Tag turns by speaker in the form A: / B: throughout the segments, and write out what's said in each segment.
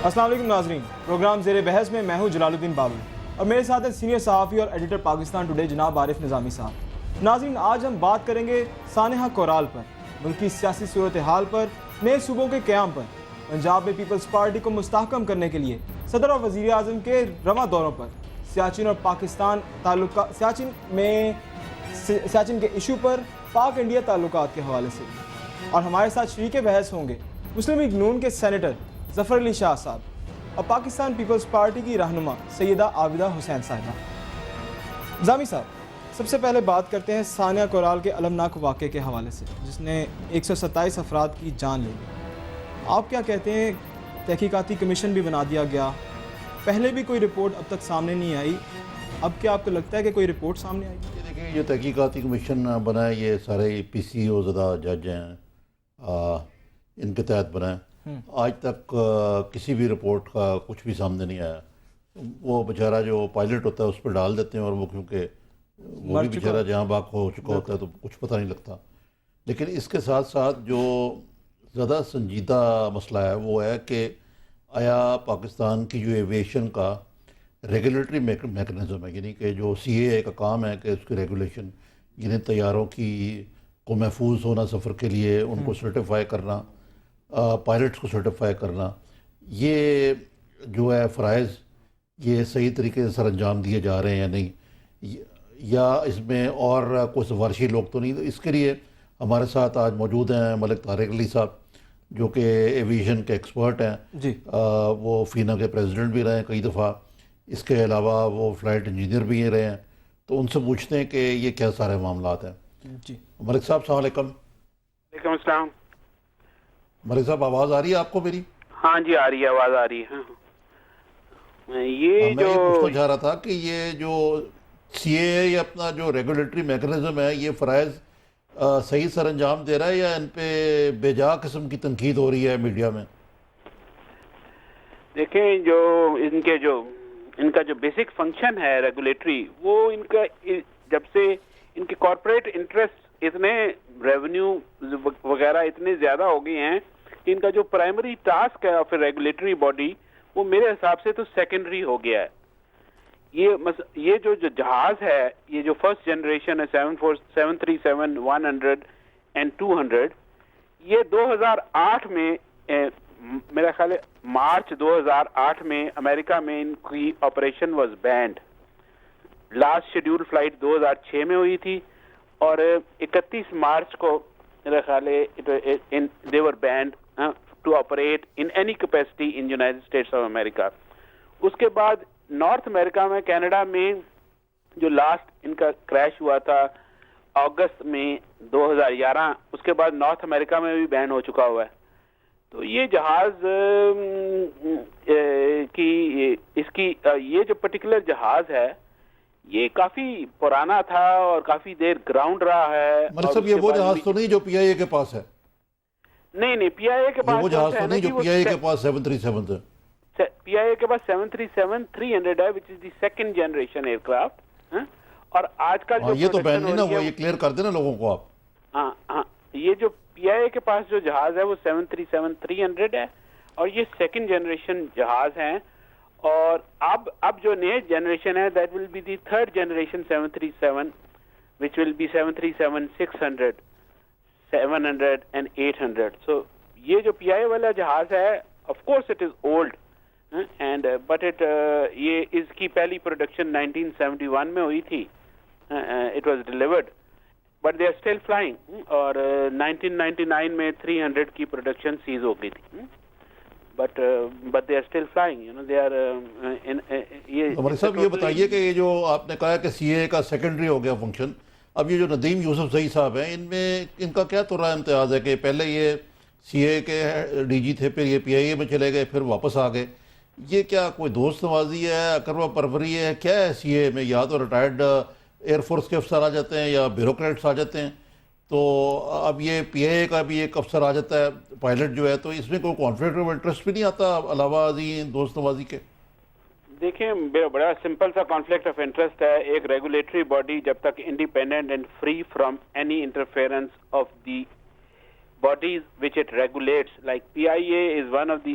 A: السلام علیکم ناظرین، پروگرام زیر بحث میں ہوں جلال الدین بابل اور میرے ساتھ ہیں سینئر صحافی اور ایڈیٹر پاکستان ٹوڈے جناب عارف نظامی صاحب۔ ناظرین، آج ہم بات کریں گے سانحہ کورال پر، ملکی سیاسی صورتحال پر، نئے صوبوں کے قیام پر، پنجاب میں پیپلز پارٹی کو مستحکم کرنے کے لیے صدر اور وزیر اعظم کے رواں دوروں پر، سیاچن اور پاکستان سیاچن کے ایشو پر، پاک انڈیا تعلقات کے حوالے سے۔ اور ہمارے ساتھ شریک بحث ہوں گے مسلم لیگ نون کے سینیٹر ظفر علی شاہ صاحب اور پاکستان پیپلز پارٹی کی رہنما سیدہ عابدہ حسین صاحبہ۔ نظامی صاحب، سب سے پہلے بات کرتے ہیں سانحہ کورال کے المناک واقعے کے حوالے سے جس نے 127 افراد کی جان لے لی۔ آپ کیا کہتے ہیں؟ تحقیقاتی کمیشن بھی بنا دیا گیا، پہلے بھی کوئی رپورٹ اب تک سامنے نہیں آئی، اب کیا آپ کو لگتا ہے کہ کوئی رپورٹ سامنے آئی؟
B: دیکھیں، یہ تحقیقاتی کمیشن بنا ہے، یہ سارے پی سی او زدہ جج ہیں، ان کے تحت بنا ہے۔ آج تک کسی بھی رپورٹ کا کچھ بھی سامنے نہیں آیا۔ وہ بیچارہ جو پائلٹ ہوتا ہے اس پہ ڈال دیتے ہیں، اور وہ کیونکہ وہ بھی بیچارہ جہاں باق ہو چکا ہوتا ہے تو کچھ پتہ نہیں لگتا۔ لیکن اس کے ساتھ ساتھ جو زیادہ سنجیدہ مسئلہ ہے وہ ہے کہ آیا پاکستان کی جو ایویشن کا ریگولیٹری میکنزم ہے، یعنی کہ جو سی اے کا کام ہے کہ اس کی ریگولیشن، یعنی طیاروں کی کو محفوظ ہونا سفر کے لیے، ان کو سرٹیفائی کرنا، پائلٹس کو سرٹیفائی کرنا، یہ جو ہے فرائض یہ صحیح طریقے سے سر انجام دیے جا رہے ہیں یا نہیں، یا اس میں اور کوئی سفارشی لوگ تو نہیں۔ اس کے لیے ہمارے ساتھ آج موجود ہیں ملک طارق علی صاحب، جو کہ ایویشن کے ایکسپرٹ ہیں
A: جی۔
B: وہ فینا کے پریزیڈنٹ بھی رہے ہیں کئی دفعہ، اس کے علاوہ وہ فلائٹ انجینئر بھی رہے ہیں، تو ان سے پوچھتے ہیں کہ یہ کیا سارے معاملات ہیں۔
A: جی
B: ملک صاحب السلام علیکم۔
C: وعلیکم السلام۔
B: ملک صاحب آواز آ رہی ہے آپ کو میری؟
C: ہاں جی، آ رہی ہے، آواز آ رہی ہے۔
B: میں یہ پوچھنا چاہ رہا تھا کہ یہ جو سی اے یا اپنا جو ریگولیٹری میکنزم ہے، یہ فرائض صحیح سر انجام دے رہا ہے یا ان پہ بے جا قسم کی تنقید ہو رہی ہے میڈیا میں؟
C: دیکھیں، ان کا جو بیسک فنکشن ہے ریگولیٹری، وہ ان کا جب سے ان کے کارپوریٹ انٹرسٹ اتنے ریونیو وغیرہ اتنے زیادہ ہو گئے ہیں کہ ان کا جو پرائمری ٹاسک ہے آف اے ریگولیٹری باڈی، وہ میرے حساب سے تو سیکنڈری ہو گیا ہے۔ یہ جو جہاز ہے، یہ جو فرسٹ جنریشن ہے 737 100 and 200، یہ 2008 میں میرا خیال ہے مارچ 2008 میں امریکہ میں ان کی operation was banned. Last schedule flight 2006 میں ہوئی تھی، اور 31 مارچ کو میرا خیال ہے they were banned to operate in any capacity in United States of America۔ اس کے بعد نارتھ امریکہ میں، کینیڈا میں جو لاسٹ ان کا کریش ہوا تھا اگست میں 2011، اس کے بعد نارتھ امریکہ میں بھی بین ہو چکا ہوا ہے۔ تو یہ جہاز یہ جو پرٹیکولر جہاز ہے یہ کافی پرانا تھا اور کافی دیر گراؤنڈ رہا ہے۔
B: ملک صاحب، یہ وہ جہاز تو نہیں جو پی آئی اے کے پاس ہے؟
C: نہیں، پی آئی اے کے پاس
B: وہ جہاز تو نہیں جو پی آئی اے کے پاس 737 ہے؟
C: پی آئی اے کے پاس 737-300 ہے، which is the second generation aircraft۔ اور آج کل جو
B: یہ تو بین نہیں نا ہوا، یہ کلیئر کر دینا لوگوں کو آپ۔
C: ہاں، یہ جو پی آئی اے کے پاس جو جہاز ہے وہ 737-300 ہے، اور یہ سیکنڈ جنریشن جہاز ہیں۔ اور اب جو نئے جنریشن ہے that will be the third generation 737 which will be 737-600 700 and 800۔ so یہ جو پی آئی اے والا جہاز ہے of course it is old and but یہ اس کی پہلی پروڈکشن 1971 میں ہوئی تھی، it was delivered but they are still flying، اور 1999 میں 300 کی پروڈکشن سیز ہو گئی تھی، but they are still flying، they are
B: ہمارے صاحب یہ بتائیے کہ یہ جو آپ نے کہا کہ سی اے کا سیکنڈری ہو گیا فنکشن، اب یہ جو ندیم یوسف زئی صاحب ہیں، ان کا کیا طرح امتیاز ہے کہ پہلے یہ سی اے کے ڈی جی تھے، پھر یہ پی آئی اے میں چلے گئے، پھر واپس آ گئے، یہ کیا کوئی دوست نوازی ہے، اقربا پروری ہے، کیا ہے سی اے میں؟ یا تو ریٹائرڈ ایئر فورس کے افسر آ جاتے ہیں یا بیوروکریٹس آ جاتے ہیں، تو اب یہ پی اے اے کا بھی ایک افسر آ جاتا ہے پائلٹ جو ہے، تو اس میں کوئی کانفلکٹ آف انٹرسٹ بھی نہیں آتا علاوہ دوست نوازی کے؟
C: دیکھیں، بڑا سمپل سا کانفلکٹ آف انٹرسٹ ہے۔ ایک ریگولیٹری باڈی جب تک independent and free from any interference of the bodies which it regulates, like PIA is one of the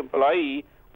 C: employee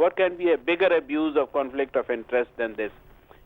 C: what can be a bigger abuse of conflict of interest than this?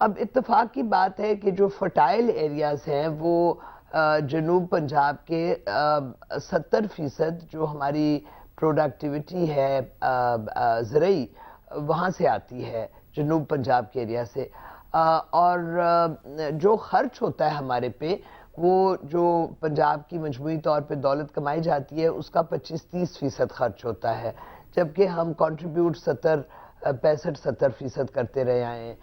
D: اب اتفاق کی بات ہے کہ جو fertile areas ہیں وہ جنوب پنجاب کے 70% جو ہماری پروڈکٹیوٹی ہے زرعی وہاں سے آتی ہے، جنوب پنجاب کے ایریا سے، اور جو خرچ ہوتا ہے ہمارے پہ وہ جو پنجاب کی مجموعی طور پہ دولت کمائی جاتی ہے اس کا 25-30% خرچ ہوتا ہے، جبکہ ہم کنٹریبیوٹ 65-70% کرتے رہے آئے ہیں۔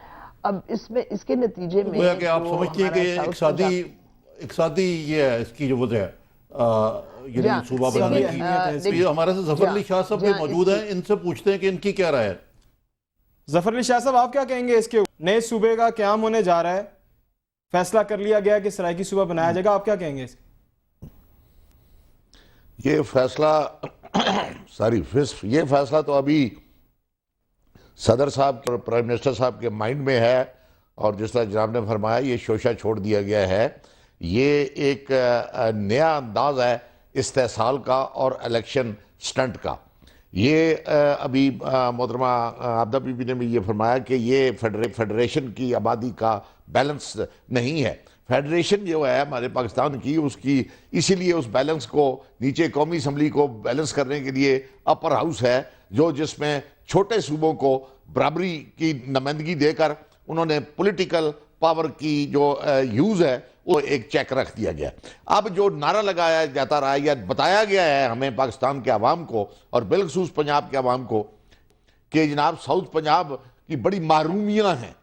D: اب اس کے نتیجے میں
B: گویا کہ آپ سمجھتی ہیں کہ اقتصادی یہ ہے اس کی جو وجہ ہے یعنی صوبہ بنانے کی، یہ ہمارے سے ظفر علی شاہ صاحب بھی موجود ہیں، ان سے پوچھتے ہیں کہ ان کی کیا رائے ہے۔
A: ظفر علی شاہ صاحب آپ کیا کہیں گے اس کے نئے صوبے کا قیام ہونے جا رہا ہے، فیصلہ کر لیا گیا کہ سرائیکی صوبہ بنایا جائے گا، آپ کیا کہیں گے اس
E: یہ فیصلہ یہ فیصلہ تو ابھی صدر صاحب اور پرائم منسٹر صاحب کے مائنڈ میں ہے، اور جس طرح جناب نے فرمایا یہ شوشہ چھوڑ دیا گیا ہے، یہ ایک نیا انداز ہے استحصال کا اور الیکشن سٹنٹ کا۔ یہ ابھی محترمہ عابدہ بی بی نے بھی یہ فرمایا کہ یہ فیڈریشن کی آبادی کا بیلنس نہیں ہے۔ فیڈریشن جو ہے ہمارے پاکستان کی، اس کی اسی لیے اس بیلنس کو نیچے قومی اسمبلی کو بیلنس کرنے کے لیے اپر ہاؤس ہے، جس میں چھوٹے صوبوں کو برابری کی نمائندگی دے کر انہوں نے پولیٹیکل پاور کی جو یوز ہے وہ ایک چیک رکھ دیا گیا۔ اب جو نعرہ لگایا جاتا رہا ہے یا بتایا گیا ہے ہمیں پاکستان کے عوام کو اور بالخصوص پنجاب کے عوام کو کہ جناب ساؤتھ پنجاب کی بڑی محرومیاں ہیں،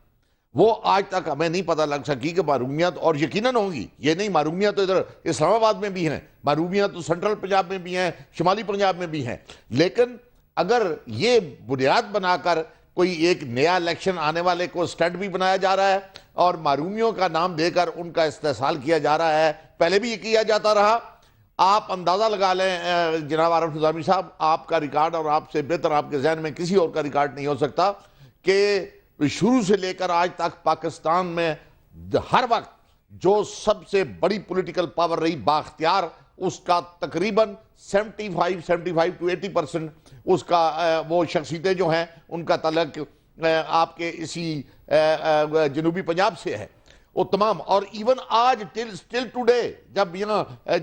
E: وہ آج تک ہمیں نہیں پتہ لگ سکی کہ محرومیت اور یقیناً ہوں گی، یہ نہیں محرومیت تو ادھر اسلام آباد میں بھی ہیں، محرومیت تو سنٹرل پنجاب میں بھی ہیں، شمالی پنجاب میں بھی ہیں، لیکن اگر یہ بنیاد بنا کر کوئی ایک نیا الیکشن آنے والے کو سٹنٹ بھی بنایا جا رہا ہے اور محرومیوں کا نام دے کر ان کا استحصال کیا جا رہا ہے، پہلے بھی یہ کیا جاتا رہا۔ آپ اندازہ لگا لیں جناب عارف نظامی صاحب، آپ کا ریکارڈ اور آپ سے بہتر آپ کے ذہن میں کسی اور کا ریکارڈ نہیں ہو سکتا کہ شروع سے لے کر آج تک پاکستان میں ہر وقت جو سب سے بڑی پولیٹیکل پاور رہی بااختیار، اس کا تقریباً 75-80% اس کا وہ شخصیتیں جو ہیں ان کا تعلق آپ کے اسی جنوبی پنجاب سے ہے، وہ تمام۔ اور ایون آج ٹل ٹوڈے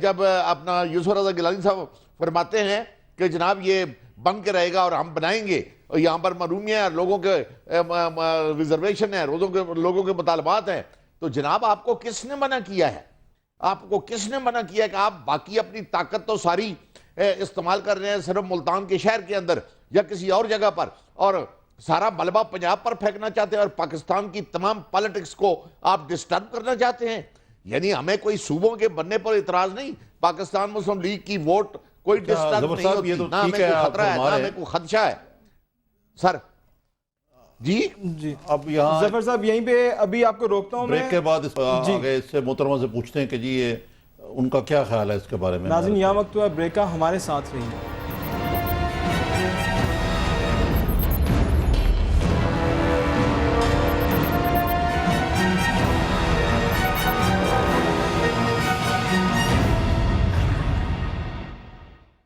E: جب اپنا یوسف رضا گیلانی صاحب فرماتے ہیں کہ جناب یہ بن کے رہے گا اور ہم بنائیں گے، اور یہاں پر محرومیاں ہیں، لوگوں کے ریزرویشن ہیں، لوگوں کے مطالبات ہیں، تو جناب آپ کو کس نے منع کیا ہے؟ آپ کو کس نے منع کیا کہ آپ باقی اپنی طاقت تو ساری استعمال کر رہے ہیں صرف ملتان کے شہر کے اندر یا کسی اور جگہ پر، اور سارا ملبہ پنجاب پر پھینکنا چاہتے ہیں اور پاکستان کی تمام پالیٹکس کو آپ ڈسٹرب کرنا چاہتے ہیں؟ یعنی ہمیں کوئی صوبوں کے بننے پر اعتراض نہیں، پاکستان مسلم لیگ کی ووٹ کوئی ڈسٹرب نہیں ہوتی، نہ ہمیں کوئی خطرہ ہے، نہ ہمیں کوئی خدشہ ہے۔ سر جی
B: اب یہاں
A: ظفر صاحب یہیں پہ ابھی آپ کو روکتا ہوں،
B: بریک کے بعد آگے اس سے محترمہ سے پوچھتے ہیں کہ جی یہ ان کا کیا خیال ہے اس کے بارے میں۔
A: ناظرین یہاں وقت ہوا بریک کا، ہمارے ساتھ رہیے۔